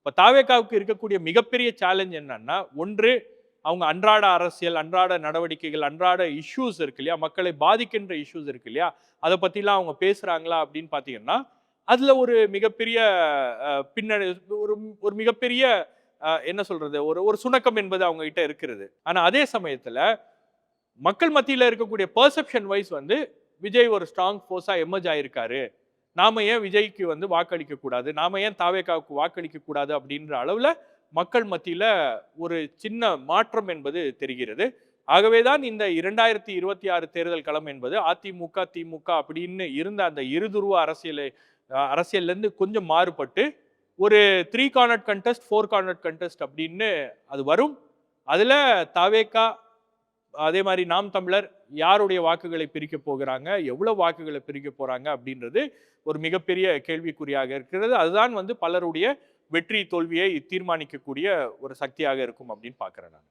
இப்ப தாவேகாவுக்கு இருக்கக்கூடிய மிகப்பெரிய சேலஞ்ச் என்னன்னா, ஒன்று அவங்க அன்றாட அரசியல், அன்றாட நடவடிக்கைகள், அன்றாட இஷ்யூஸ் இருக்கு இல்லையா? மக்களை பாதிக்கின்ற இஷ்யூஸ் இருக்கு இல்லையா? அத பத்திலாம் அவங்க பேசுறாங்களா அப்படின்னு பார்த்தீங்கன்னா, அதுல ஒரு மிகப்பெரிய பின்னடை ஒரு ஒரு மிகப்பெரிய என்ன சொல்றது? ஒரு ஒரு சுணக்கம் என்பது அவங்க கிட்ட இருக்கிறது. ஆனா அதே சமயத்துல மக்கள் மத்தியில இருக்கக்கூடிய பெர்செப்ஷன் வைஸ் வந்து விஜய் ஒரு ஸ்ட்ராங் ஃபோர்ஸா எமர்ஜ் ஆயிருக்காரு. நாம ஏன் விஜய்க்கு வந்து வாக்களிக்க கூடாது? நாம ஏன் தாவேகாவுக்கு வாக்களிக்க கூடாது? அப்படின்ற அளவுல மக்கள் மத்தியில ஒரு சின்ன மாற்றம் என்பது தெரிகிறது. ஆகவே தான் இந்த 2026 தேர்தல் களம் என்பது அதிமுக, திமுக அப்படின்னு இருந்த அந்த இருதுருவ அரசியல்ல இருந்து கொஞ்சம் மாறுபட்டு ஒரு 3 கார்னர் கன்டெஸ்ட், 4 கார்னர் கன்டெஸ்ட் அப்படின்னு அது வரும். அதுல தாவேகா அதே மாரி நாம் தமிழர் யாருடைய வாக்குகளை பிரிக்கப் போகிறாங்க, எவ்வளவு வாக்குகளை பிரிக்கப் போறாங்க அப்படின்றது ஒரு மிகப்பெரிய கேள்விக்குறியாக இருக்கிறது. அதுதான் வந்து பலருடைய வெற்றி, தோல்வியை தீர்மானிக்கக்கூடிய ஒரு சக்தியாக இருக்கும் அப்படின்னு பார்க்கிறேன் நான்.